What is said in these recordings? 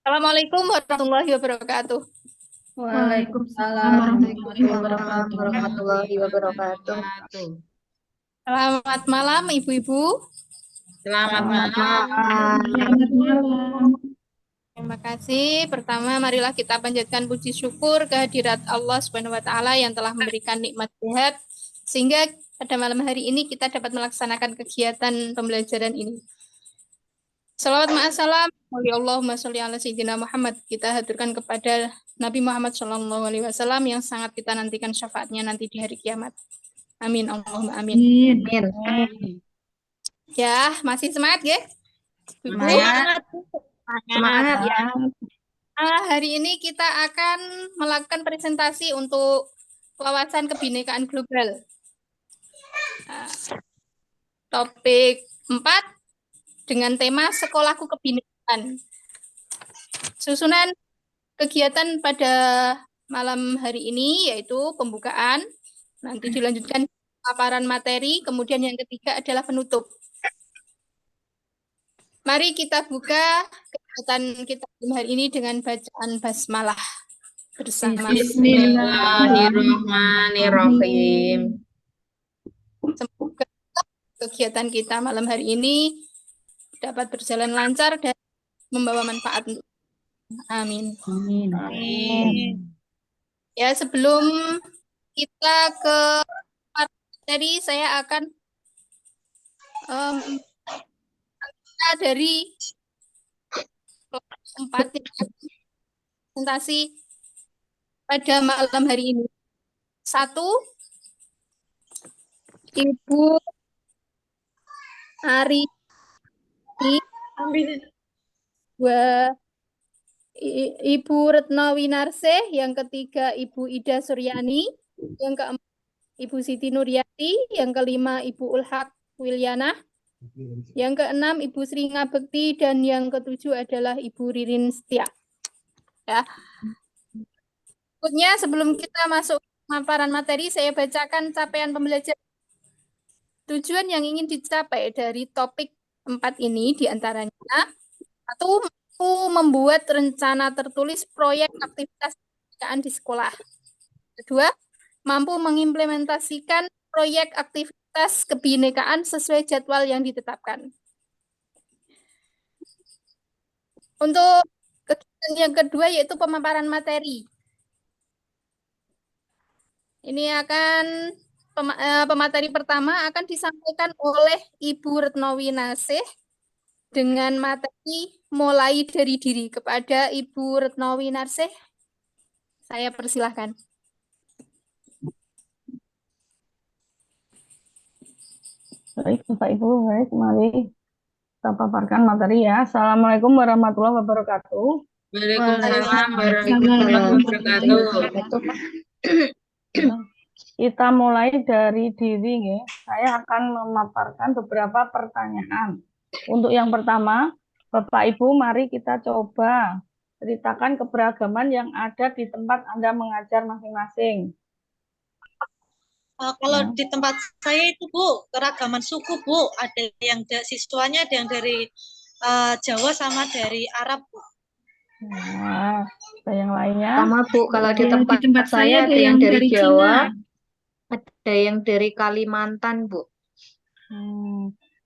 Assalamualaikum warahmatullahi wabarakatuh. Waalaikumsalam Waalaikumsalam warahmatullahi warahmatullahi wabarakatuh. wabarakatuh. Selamat malam Ibu-ibu. Selamat Selamat malam. malam. Selamat malam. Terima kasih. Pertama, marilah kita panjatkan puji syukur kehadirat Allah Subhanahu wa taala yang telah memberikan nikmat sehat sehingga pada malam hari ini kita dapat melaksanakan kegiatan pembelajaran ini. Salawat ma'assalam, Allahumma sholli ala sayyidina Muhammad. Kita haturkan kepada Nabi Muhammad Shallallahu alaihi wasallam yang sangat kita nantikan syafaatnya nanti di hari kiamat. Amin Allahumma amin. Amin. Ya, masih semangat ya? Ibu? Semangat. Semangat. Ya. Hari ini kita akan melakukan presentasi untuk wawasan kebinekaan global. Topik 4 dengan tema Sekolahku Kebinekaan. Susunan kegiatan pada malam hari ini yaitu pembukaan, nanti dilanjutkan paparan materi, kemudian yang ketiga adalah penutup. Mari kita buka kegiatan kita hari ini dengan bacaan basmalah bersama. Bismillahirrahmanirrahim. Semoga kegiatan kita malam hari ini dapat berjalan lancar dan membawa manfaat. Amin. Amin. Ya, sebelum kita ke materi, saya akan dari kelas 4 presentasi pada malam hari ini. 1, Ibu Ari, 2, Ibu Retno Winarsih, yang ketiga Ibu Ida Suryani, yang keempat Ibu Siti Nuryati, yang kelima Ibu Ulhak Wilyana, yang keenam Ibu Sri Ngabekti, dan yang ketujuh adalah Ibu Ririn Setia. Ya. Berikutnya sebelum kita masuk paparan materi, saya bacakan capaian pembelajaran. Tujuan yang ingin dicapai dari topik 4 ini diantaranya, satu, membuat rencana tertulis proyek aktivitas kebinekaan di sekolah. Kedua, mampu mengimplementasikan proyek aktivitas kebinekaan sesuai jadwal yang ditetapkan. Untuk kegiatan yang kedua yaitu pemaparan materi. Ini akan pemateri pertama akan disampaikan oleh Ibu Retno Winasih dengan materi mulai dari diri. Kepada Ibu Retno Winasih, saya persilahkan. Baik, Bapak Ibu, baik, mari kita paparkan materi ya. Assalamualaikum warahmatullahi wabarakatuh. Waalaikumsalam warahmatullahi wabarakatuh. Kita mulai dari diri ya. Saya akan memaparkan beberapa pertanyaan. Untuk yang pertama, Bapak Ibu, mari kita coba ceritakan keberagaman yang ada di tempat Anda mengajar masing-masing. Kalau di tempat saya itu Bu, keragaman suku Bu, ada yang siswanya ada yang dari Jawa sama dari Arab Bu. Nah, ada yang lainnya? Sama Bu, kalau di tempat saya ada yang dari Jawa, ada yang dari Kalimantan Bu.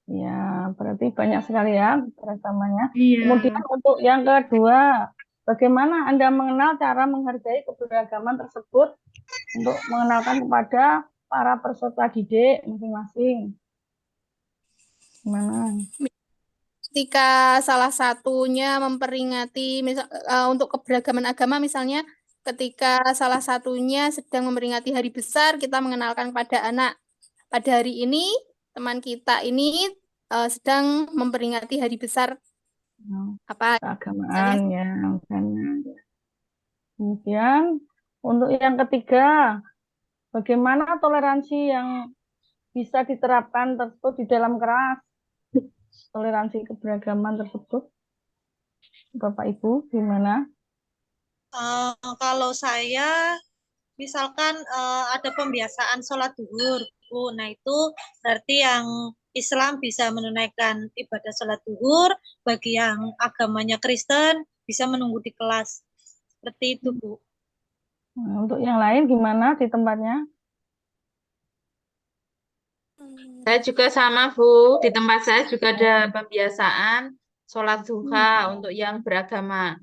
Ya, berarti banyak sekali ya keragamannya. Iya. Kemudian untuk yang kedua, bagaimana Anda mengenal cara menghargai keberagaman tersebut untuk mengenalkan kepada para peserta didik masing-masing? Gimana? Ketika salah satunya memperingati untuk keberagaman agama, misalnya ketika salah satunya sedang memperingati hari besar, kita mengenalkan pada anak, pada hari ini teman kita ini sedang memperingati hari besar apa keagamaan ya. Kemudian untuk yang ketiga, bagaimana toleransi yang bisa diterapkan tersebut di dalam kelas? Toleransi keberagaman tersebut, Bapak Ibu, gimana? Kalau saya, misalkan ada pembiasaan sholat duhur, Bu. Nah itu berarti yang Islam bisa menunaikan ibadah sholat duhur, bagi yang agamanya Kristen bisa menunggu di kelas. Seperti itu, Bu. Nah, untuk yang lain gimana di tempatnya? Saya juga sama, Bu. Di tempat saya juga ada pembiasaan sholat duha untuk yang beragama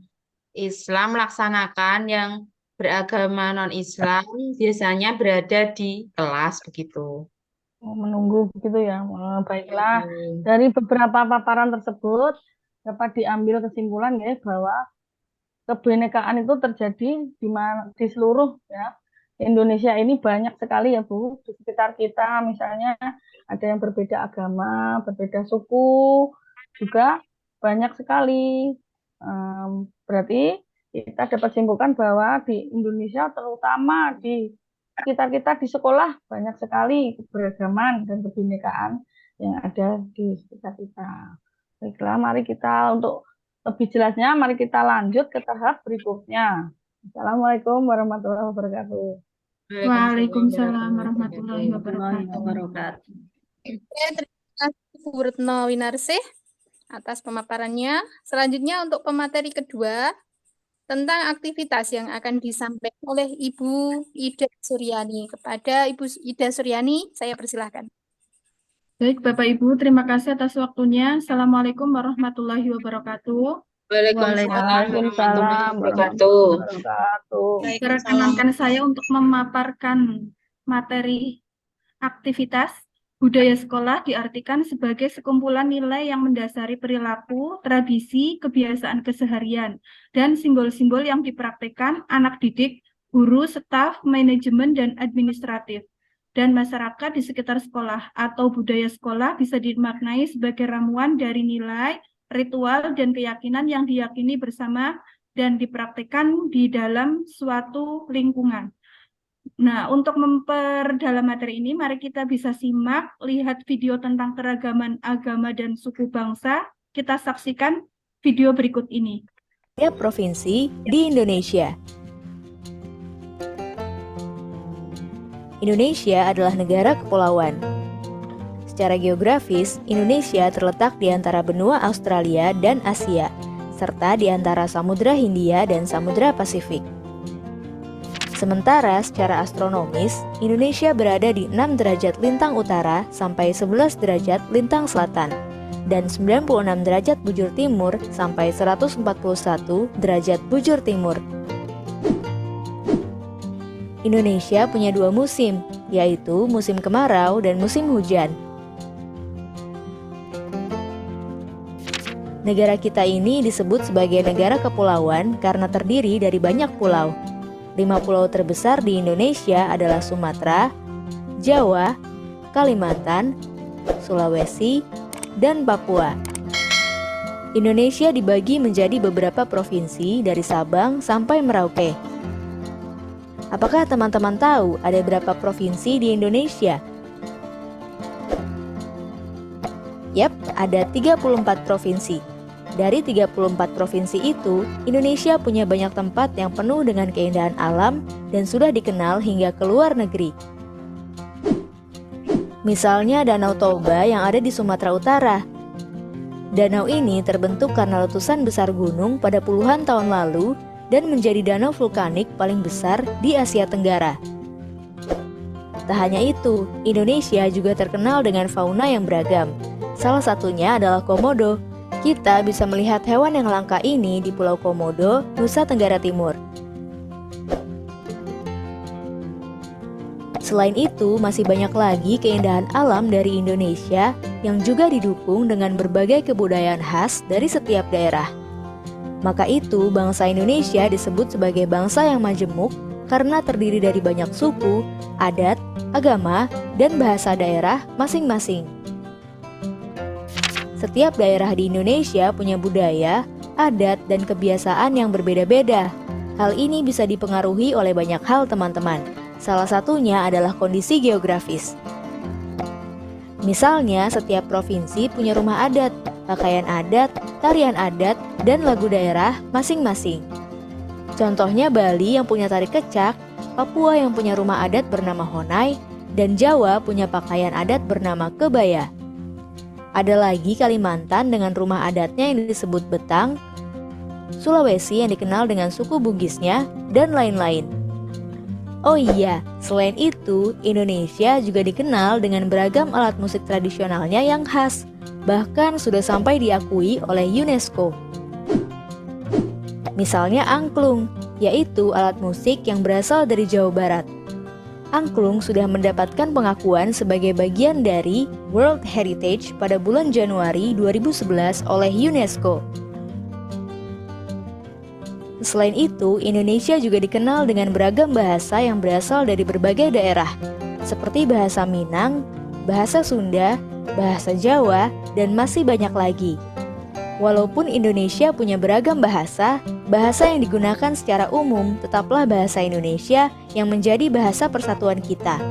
Islam laksanakan, yang beragama non-Islam biasanya berada di kelas begitu. Menunggu begitu ya. Baiklah, Hmm. dari beberapa paparan tersebut dapat diambil kesimpulan ya bahwa kebinekaan itu terjadi di seluruh ya Indonesia ini banyak sekali ya Bu. Di sekitar kita misalnya ada yang berbeda agama, berbeda suku, juga banyak sekali. Berarti kita dapat simpulkan bahwa di Indonesia terutama di sekitar kita di sekolah banyak sekali keberagaman dan kebinekaan yang ada di sekitar kita. Baiklah, mari kita untuk lebih jelasnya, mari kita lanjut ke tahap berikutnya. Assalamualaikum warahmatullahi wabarakatuh. Waalaikumsalam warahmatullahi wabarakatuh. Oke, terima kasih Bu Retno Winarsih atas pemaparannya. Selanjutnya untuk pemateri kedua tentang aktivitas yang akan disampaikan oleh Ibu Ida Suryani. Kepada Ibu Ida Suryani, saya persilahkan. Baik, Bapak Ibu, terima kasih atas waktunya. Assalamualaikum warahmatullahi wabarakatuh. Waalaikumsalam warahmatullahi wabarakatuh. Waalaikumsalam. Perkenankan saya untuk memaparkan materi aktivitas. Budaya sekolah diartikan sebagai sekumpulan nilai yang mendasari perilaku, tradisi, kebiasaan keseharian, dan simbol-simbol yang dipraktikkan anak didik, guru, staf, manajemen, dan administratif, dan masyarakat di sekitar sekolah. Atau budaya sekolah bisa dimaknai sebagai ramuan dari nilai, ritual, dan keyakinan yang diyakini bersama dan dipraktikkan di dalam suatu lingkungan. Nah, untuk memperdalam materi ini, mari kita bisa simak, lihat video tentang keragaman agama dan suku bangsa. Kita saksikan video berikut ini. Tiap provinsi di Indonesia. Indonesia adalah negara kepulauan. Secara geografis, Indonesia terletak di antara benua Australia dan Asia, serta di antara Samudra Hindia dan Samudra Pasifik. Sementara secara astronomis, Indonesia berada di 6 derajat lintang utara sampai 11 derajat lintang selatan, dan 96 derajat bujur timur sampai 141 derajat bujur timur. Indonesia punya 2 musim, yaitu musim kemarau dan musim hujan. Negara kita ini disebut sebagai negara kepulauan karena terdiri dari banyak pulau. 5 pulau terbesar di Indonesia adalah Sumatera, Jawa, Kalimantan, Sulawesi, dan Papua. Indonesia dibagi menjadi beberapa provinsi dari Sabang sampai Merauke. Apakah teman-teman tahu ada berapa provinsi di Indonesia? Yap, ada 34 provinsi. Dari 34 provinsi itu, Indonesia punya banyak tempat yang penuh dengan keindahan alam dan sudah dikenal hingga ke luar negeri. Misalnya Danau Toba yang ada di Sumatera Utara. Danau ini terbentuk karena letusan besar gunung pada puluhan tahun lalu dan menjadi danau vulkanik paling besar di Asia Tenggara. Tak hanya itu, Indonesia juga terkenal dengan fauna yang beragam. Salah satunya adalah komodo. Kita bisa melihat hewan yang langka ini di Pulau Komodo, Nusa Tenggara Timur. Selain itu, masih banyak lagi keindahan alam dari Indonesia yang juga didukung dengan berbagai kebudayaan khas dari setiap daerah. Maka itu, bangsa Indonesia disebut sebagai bangsa yang majemuk karena terdiri dari banyak suku, adat, agama, dan bahasa daerah masing-masing. Setiap daerah di Indonesia punya budaya, adat, dan kebiasaan yang berbeda-beda. Hal ini bisa dipengaruhi oleh banyak hal, teman-teman. Salah satunya adalah kondisi geografis. Misalnya, setiap provinsi punya rumah adat, pakaian adat, tarian adat, dan lagu daerah masing-masing. Contohnya Bali yang punya tari kecak, Papua yang punya rumah adat bernama Honai, dan Jawa punya pakaian adat bernama kebaya. Ada lagi Kalimantan dengan rumah adatnya yang disebut betang, Sulawesi yang dikenal dengan suku Bugisnya, dan lain-lain. Oh iya, selain itu, Indonesia juga dikenal dengan beragam alat musik tradisionalnya yang khas, bahkan sudah sampai diakui oleh UNESCO. Misalnya angklung, yaitu alat musik yang berasal dari Jawa Barat. Angklung sudah mendapatkan pengakuan sebagai bagian dari World Heritage pada bulan Januari 2011 oleh UNESCO. Selain itu, Indonesia juga dikenal dengan beragam bahasa yang berasal dari berbagai daerah, seperti bahasa Minang, bahasa Sunda, bahasa Jawa, dan masih banyak lagi. Walaupun Indonesia punya beragam bahasa, bahasa yang digunakan secara umum tetaplah bahasa Indonesia yang menjadi bahasa persatuan kita.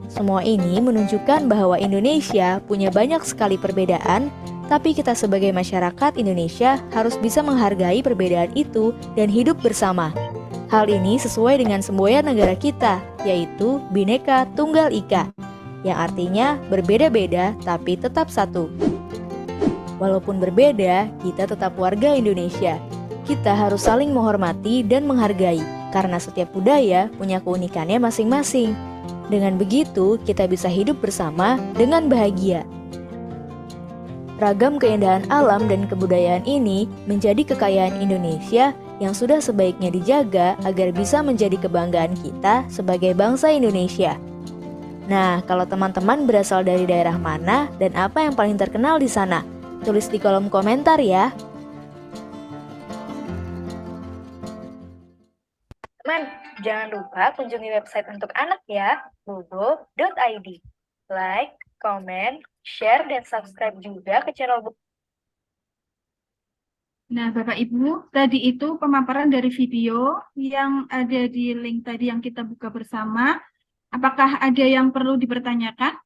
Semua ini menunjukkan bahwa Indonesia punya banyak sekali perbedaan, tapi kita sebagai masyarakat Indonesia harus bisa menghargai perbedaan itu dan hidup bersama. Hal ini sesuai dengan semboyan negara kita, yaitu Bhinneka Tunggal Ika, yang artinya berbeda-beda tapi tetap satu. Walaupun berbeda, kita tetap warga Indonesia. Kita harus saling menghormati dan menghargai, karena setiap budaya punya keunikannya masing-masing. Dengan begitu, kita bisa hidup bersama dengan bahagia. Ragam keindahan alam dan kebudayaan ini menjadi kekayaan Indonesia yang sudah sebaiknya dijaga agar bisa menjadi kebanggaan kita sebagai bangsa Indonesia. Nah, kalau teman-teman berasal dari daerah mana dan apa yang paling terkenal di sana? Tulis di kolom komentar ya. Teman, jangan lupa kunjungi website untuk anak ya, bobo.id. Like, comment, share, dan subscribe juga ke channel Bobo. Nah, Bapak Ibu, tadi itu pemaparan dari video yang ada di link tadi yang kita buka bersama. Apakah ada yang perlu dipertanyakan?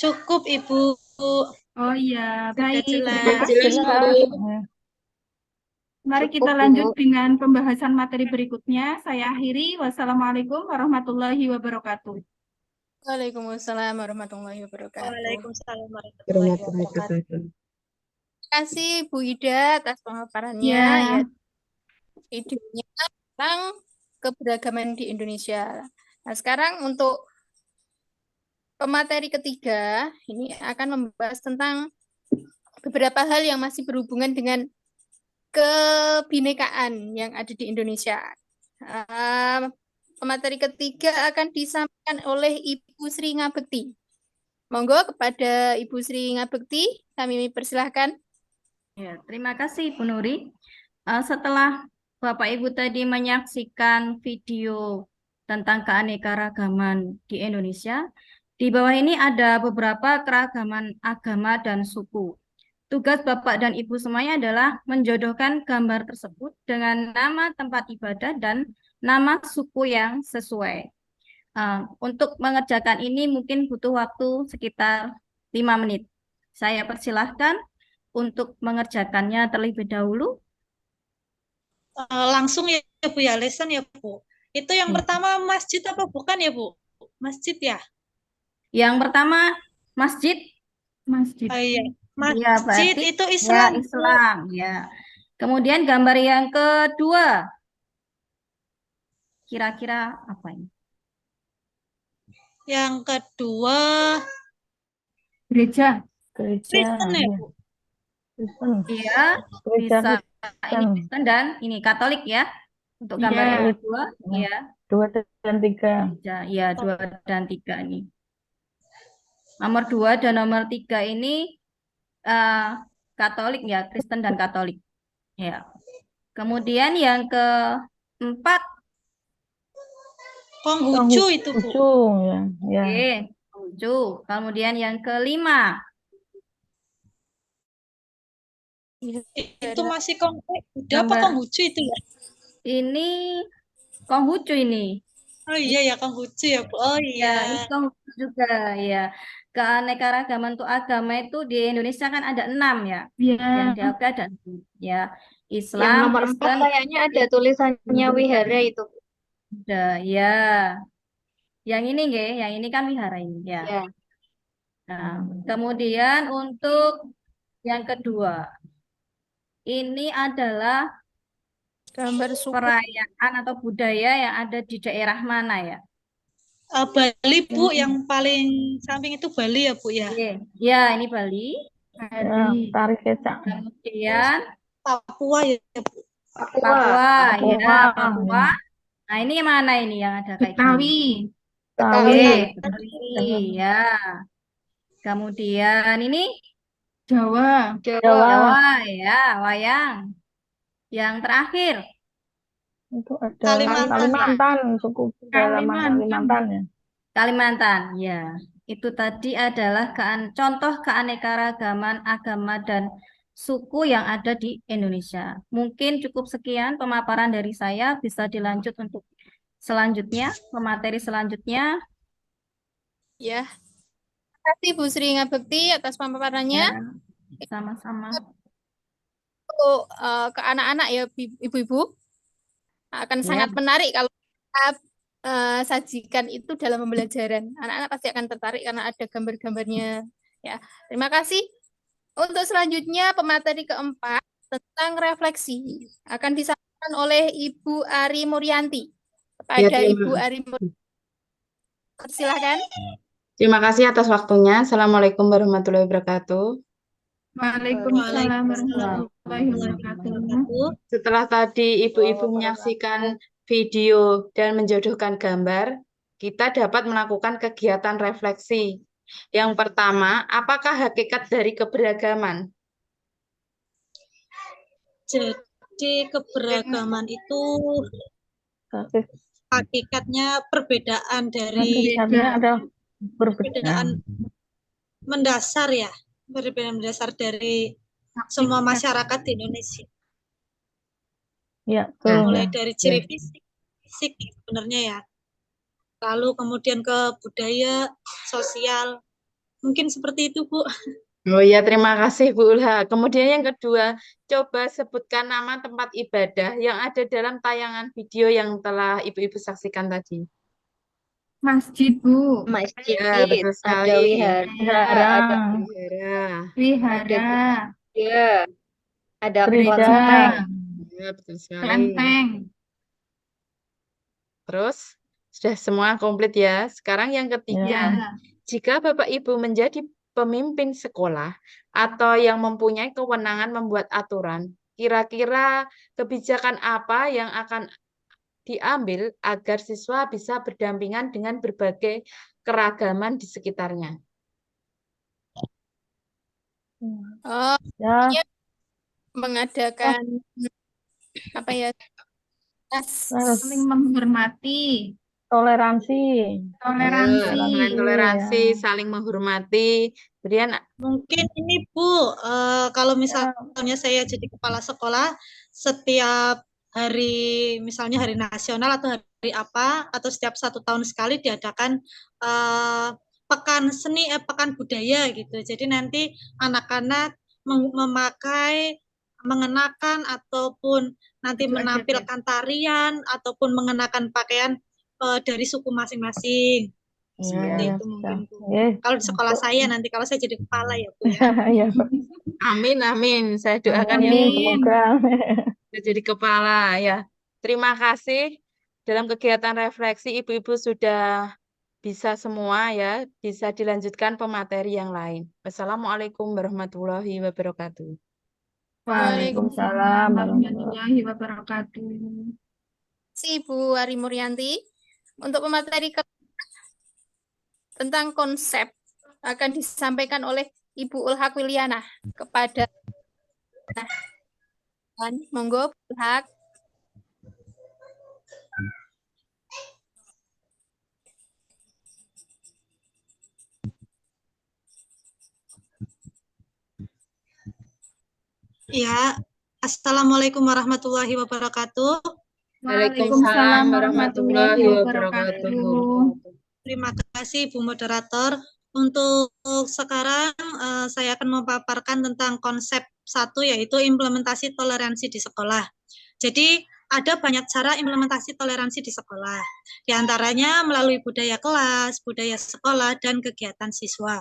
Cukup Ibu. Oh iya, Sudah baik. jelas. Jelas, Bu. Mari kita lanjut dengan pembahasan materi berikutnya. Saya akhiri. Wassalamualaikum warahmatullahi wabarakatuh. Waalaikumsalam warahmatullahi wabarakatuh. Waalaikumsalam warahmatullahi wabarakatuh. Terima kasih Bu Ida atas pemaparannya. Ya. Idenya tentang keberagaman di Indonesia. Nah, sekarang untuk pemateri ketiga, ini akan membahas tentang beberapa hal yang masih berhubungan dengan kebinekaan yang ada di Indonesia. Pemateri ketiga akan disampaikan oleh Ibu Sri Ngabekti. Monggo kepada Ibu Sri Ngabekti, kami persilahkan. Ya, terima kasih Bu Nuri. Setelah Bapak Ibu tadi menyaksikan video tentang keanekaragaman di Indonesia, di bawah ini ada beberapa keragaman agama dan suku. Tugas Bapak dan Ibu semuanya adalah menjodohkan gambar tersebut dengan nama tempat ibadah dan nama suku yang sesuai. Untuk mengerjakan ini mungkin butuh waktu sekitar 5 menit. Saya persilahkan untuk mengerjakannya terlebih dahulu. Langsung ya Bu ya, lesson ya Bu. Itu yang pertama masjid apa bukan ya Bu? Masjid ya? Yang pertama masjid. Masjid. Oh iya. Ya, Masjid berarti itu ya Islam. Islam ya. Kemudian gambar yang kedua. Kira-kira apa ini? Yang kedua Gereja. Kristen ya Bu? Kristen. Iya, Gereja bisa ini Kristen. Kristen dan ini Katolik ya. Untuk gambar Iya. yang kedua, ya. 2 dan 3. Ya, 2 dan 3 ini. Nomor 2 dan nomor 3 ini Katolik ya, Kristen dan Katolik. Ya. Kemudian yang keempat, Konghucu itu Bu. Konghucu ya. Ya. oke, Konghucu. Kemudian yang kelima, Itu masih Buddha apa Gambar. Konghucu itu ya? ini Konghucu ini. Oh iya ya Konghucu ya Bu. Oh Ya, ini iya. Konghucu juga ya. Keanekaragaman untuk agama itu di Indonesia kan ada 6 ya. Ya. Yang diakui ada 6 ya. Yang Islam, nomor 4 Kristen, kayaknya ada tulisannya wihara itu. ada ya. Yang ini nggih, yang ini kan wihara ini ya. Ya. Nah, kemudian untuk yang kedua, Ini adalah Gambar suku. perayaan atau budaya yang ada di daerah mana ya? Bali Bu, yang paling samping itu Bali ya Bu ya. Oke. Ya, ini Bali. Ya, Bali. tari kecak. Kemudian Papua ya Bu. Papua, ya, Papua. Papua. Nah, ini yang mana ini yang ada kayak gini? Betawi. Tawi. Oke, Betawi, ya. Kemudian ini Jawa. Jawa. Jawa, ya, wayang. Yang terakhir, Itu ada Kalimantan. Kalimantan, suku pedalaman Kalimantan ya. Kalimantan, ya. Itu tadi adalah contoh keanekaragaman agama dan suku yang ada di Indonesia. Mungkin cukup sekian pemaparan dari saya, bisa dilanjut untuk selanjutnya, pemateri selanjutnya. Ya. Terima kasih Bu Sri Ngabekti atas pemaparannya. Ya, sama-sama. Untuk ke anak-anak ya Ibu-ibu akan sangat menarik kalau kita sajikan itu dalam pembelajaran. Anak-anak pasti akan tertarik karena ada gambar-gambarnya. Ya, terima kasih. Untuk selanjutnya pemateri keempat tentang refleksi akan disampaikan oleh Ibu Ari Muryanti. Kepada Ibu Ari Muryanti, silakan. Terima kasih atas waktunya. Assalamualaikum warahmatullahi wabarakatuh. Waalaikumsalam warahmatullahi wabarakatuh. Setelah tadi ibu-ibu menyaksikan video dan menjodohkan gambar, kita dapat melakukan kegiatan refleksi. Yang pertama, apakah hakikat dari keberagaman? Jadi keberagaman itu hakikatnya perbedaan dari Hakikatnya ada berbeda. perbedaan mendasar ya, perbedaan mendasar dari semua masyarakat di Indonesia. Ya, betul. Mulai Ya. dari ciri fisik sebenarnya ya. Lalu kemudian ke budaya, sosial. Mungkin seperti itu, Bu. Oh iya, terima kasih Bu Ulha. Kemudian yang kedua, coba sebutkan nama tempat ibadah yang ada dalam tayangan video yang telah ibu-ibu saksikan tadi. Masjid, Bu. Masjid, Ya, betul sekali. ada wihara, ada Wihara. Wihara. ya, ada Gereja. Gereja. Ya, betul sekali. Kelenteng. Terus, sudah semua komplit ya. Sekarang yang ketiga, Ya. jika Bapak Ibu menjadi pemimpin sekolah atau yang mempunyai kewenangan membuat aturan, kira-kira kebijakan apa yang akan diambil agar siswa bisa berdampingan dengan berbagai keragaman di sekitarnya? Oh, Ya, mengadakan apa ya? Saling menghormati. toleransi. Toleransi. Selain toleransi, saling menghormati. Kemudian Mungkin ini Bu, kalau misalnya saya jadi kepala sekolah, setiap hari, misalnya hari nasional atau hari apa, atau setiap 1 tahun sekali diadakan pekan seni, pekan budaya gitu. Jadi nanti anak-anak memakai, mengenakan ataupun nanti menampilkan tarian ataupun mengenakan pakaian dari suku masing-masing. Seperti Ya, itu mungkin Bu. ya. Kalau di sekolah saya nanti kalau saya jadi kepala ya Bu. Ya. amin, amin. Saya doakan ya Amin, Bu. semoga. Sudah jadi kepala ya. Terima kasih. Dalam kegiatan refleksi ibu-ibu sudah bisa semua ya, bisa dilanjutkan pemateri yang lain. Wassalamualaikum warahmatullahi wabarakatuh. Waalaikumsalam warahmatullahi wabarakatuh. Si Bu Ari Muryanti. Untuk pemateri tentang konsep akan disampaikan oleh Ibu Ulhak Wiliana kepada monggo Bu Ulhak. Ya, Assalamualaikum warahmatullahi wabarakatuh. Waalaikumsalam warahmatullahi wabarakatuh. Terima kasih Bu Moderator. Untuk sekarang saya akan memaparkan tentang konsep 1 yaitu implementasi toleransi di sekolah. Jadi ada banyak cara implementasi toleransi di sekolah. Di antaranya melalui budaya kelas, budaya sekolah, dan kegiatan siswa.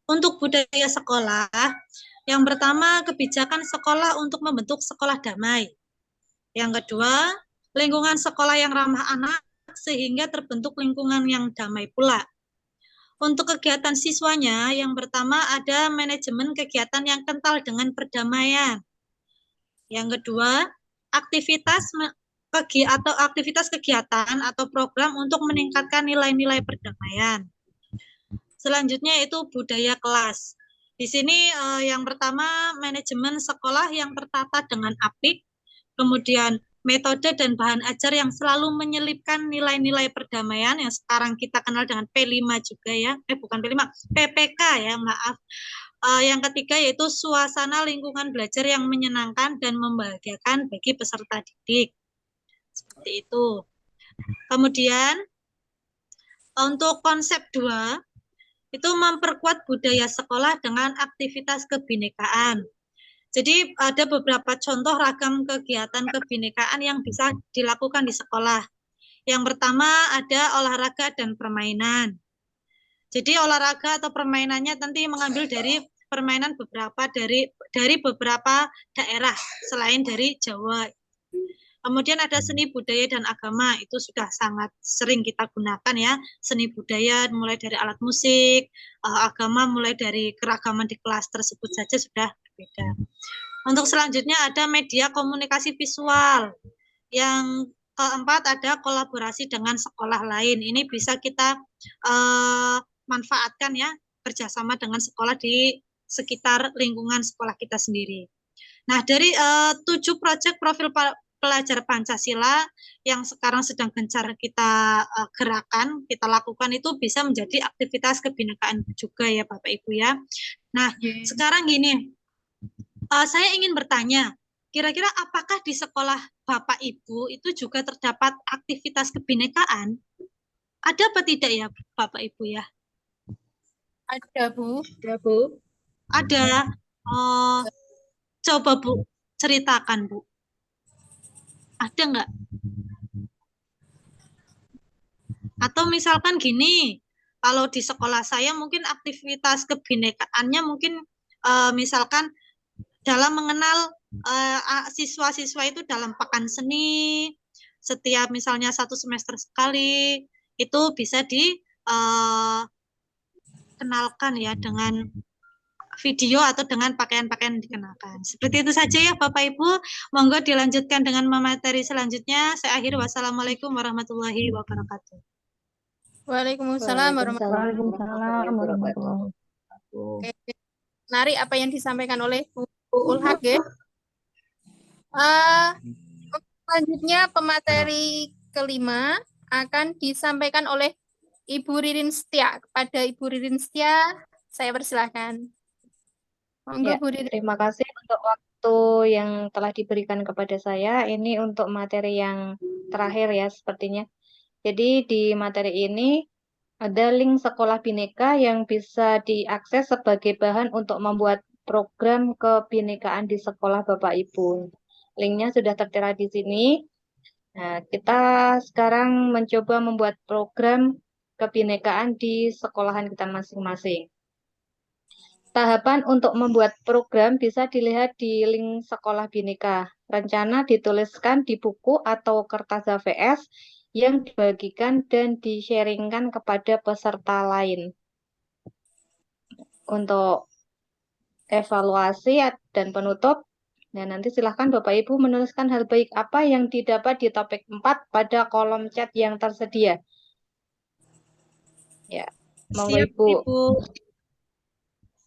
Untuk budaya sekolah, Yang pertama, kebijakan sekolah untuk membentuk sekolah damai. Yang kedua, lingkungan sekolah yang ramah anak sehingga terbentuk lingkungan yang damai pula. Untuk kegiatan siswanya, yang pertama ada manajemen kegiatan yang kental dengan perdamaian. Yang kedua, aktivitas kegiatan atau program untuk meningkatkan nilai-nilai perdamaian. Selanjutnya itu budaya kelas. Di sini yang pertama manajemen sekolah yang tertata dengan apik, kemudian metode dan bahan ajar yang selalu menyelipkan nilai-nilai perdamaian yang sekarang kita kenal dengan P5 juga ya, bukan P5, PPK ya, maaf. Yang ketiga yaitu suasana lingkungan belajar yang menyenangkan dan membahagiakan bagi peserta didik. Seperti itu. Kemudian untuk konsep 2 itu memperkuat budaya sekolah dengan aktivitas kebinekaan. Jadi ada beberapa contoh ragam kegiatan kebinekaan yang bisa dilakukan di sekolah. Yang pertama ada olahraga dan permainan. Jadi olahraga atau permainannya nanti mengambil dari permainan dari beberapa daerah selain dari Jawa. Kemudian ada seni budaya dan agama, itu sudah sangat sering kita gunakan ya. Seni budaya mulai dari alat musik, agama mulai dari keragaman di kelas tersebut saja sudah berbeda. Untuk selanjutnya ada media komunikasi visual. Yang keempat ada kolaborasi dengan sekolah lain. Ini bisa kita manfaatkan ya, kerjasama dengan sekolah di sekitar lingkungan sekolah kita sendiri. Nah, dari 7 proyek profil pelajar Pancasila yang sekarang sedang gencar kita gerakan, kita lakukan itu bisa menjadi aktivitas kebinekaan juga ya Bapak Ibu ya. Nah, sekarang gini, saya ingin bertanya, kira-kira apakah di sekolah Bapak Ibu itu juga terdapat aktivitas kebinekaan? Ada apa tidak ya Bapak Ibu ya? Ada, Bu. Ada, Bu. Ada. Coba Bu, ceritakan Bu. Ada nggak? Atau misalkan gini, kalau di sekolah saya mungkin aktivitas kebinekaannya mungkin misalkan dalam mengenal siswa-siswa itu dalam pekan seni, setiap misalnya 1 semester sekali, itu bisa dikenalkan ya dengan video atau dengan pakaian-pakaian dikenakan. Seperti itu saja ya Bapak Ibu. Monggo dilanjutkan dengan materi selanjutnya. Saya akhiri. Wassalamualaikum warahmatullahi wabarakatuh. Waalaikumsalam warahmatullahi Waalaikumsalam warahmatullahi wabarakatuh. wabarakatuh. Menarik apa yang disampaikan oleh Bu Ulhak ya. Selanjutnya pemateri kelima akan disampaikan oleh Ibu Ririn Setia. Kepada Ibu Ririn Setia, saya persilahkan. Monggo Ya, Bu Ririn. terima kasih untuk waktu yang telah diberikan kepada saya. Ini untuk materi yang terakhir ya sepertinya. Jadi di materi ini ada link Sekolah Bhinneka yang bisa diakses sebagai bahan untuk membuat program kebinekaan di sekolah Bapak Ibu. Linknya sudah tertera di sini. Nah, kita sekarang mencoba membuat program kebinekaan di sekolahan kita masing-masing. Tahapan untuk membuat program bisa dilihat di link Sekolah Bhinneka. Rencana dituliskan di buku atau kertas HVS yang dibagikan dan di-sharingkan kepada peserta lain. Untuk evaluasi dan penutup, dan nanti silahkan Bapak Ibu menuliskan hal baik apa yang didapat di topik 4 pada kolom chat yang tersedia. Ya, monggo Siap, Ibu. Ibu.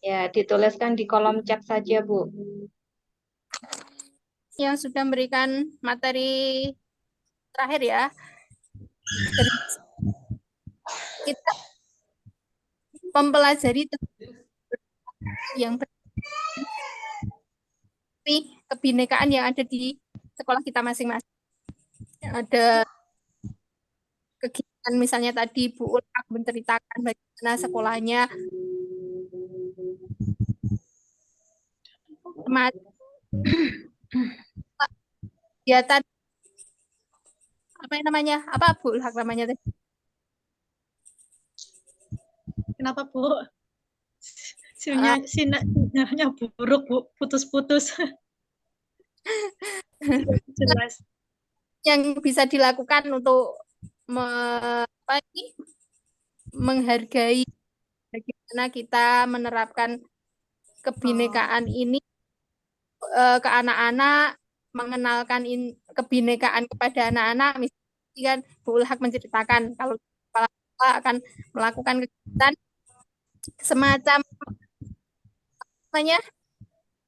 Ya, dituliskan di kolom chat saja, Bu. Yang sudah memberikan materi terakhir ya. Kita mempelajari yang kebinekaan yang ada di sekolah kita masing-masing. Ada kegiatan misalnya tadi Bu Ulhak menceritakan bagaimana sekolahnya kegiatan apa yang namanya? Apa Bu Ulhak namanya tadi? Kenapa Bu? Sinyalnya buruk, Bu. Putus-putus. Jelas. yang bisa dilakukan untuk menghargai bagaimana kita menerapkan kebinekaan ini ke anak-anak, mengenalkan kebinekaan kepada anak-anak. Misalnya kan Bu Ulhak menceritakan kalau kepala sekolah akan melakukan kegiatan semacam Pekan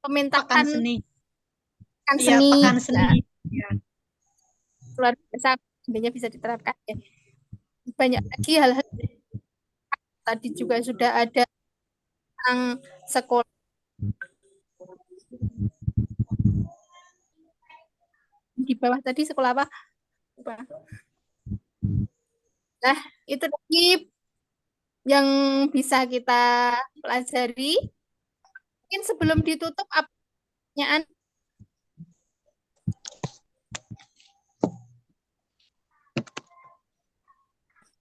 pementasan seni. pekan Iya, seni. pekan seni. Nah, Ya. luar biasa, sebenarnya bisa diterapkan ya. Banyak lagi hal-hal tadi juga sudah ada tentang sekolah. Di bawah tadi sekolah apa? Lupa. Nah, itu tadi yang bisa kita pelajari. Mungkin sebelum ditutup, apa pertanyaan?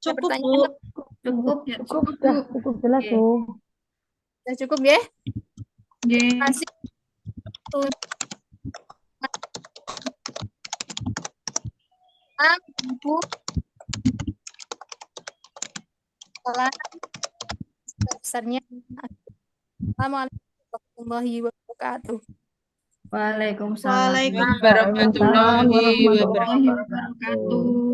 Cukup, Bu. Pertanyaan Cukup ya, Cukup, sudah cukup jelas, Oke. Bu. sudah cukup ya? Oke. Terima kasih. Ibu. Salam besarnya. Assalamualaikum warahmatullahi wabarakatuh. Waalaikumsalam. Waalaikumsalam warahmatullahi wabarakatuh. Warahmatullahi wabarakatuh.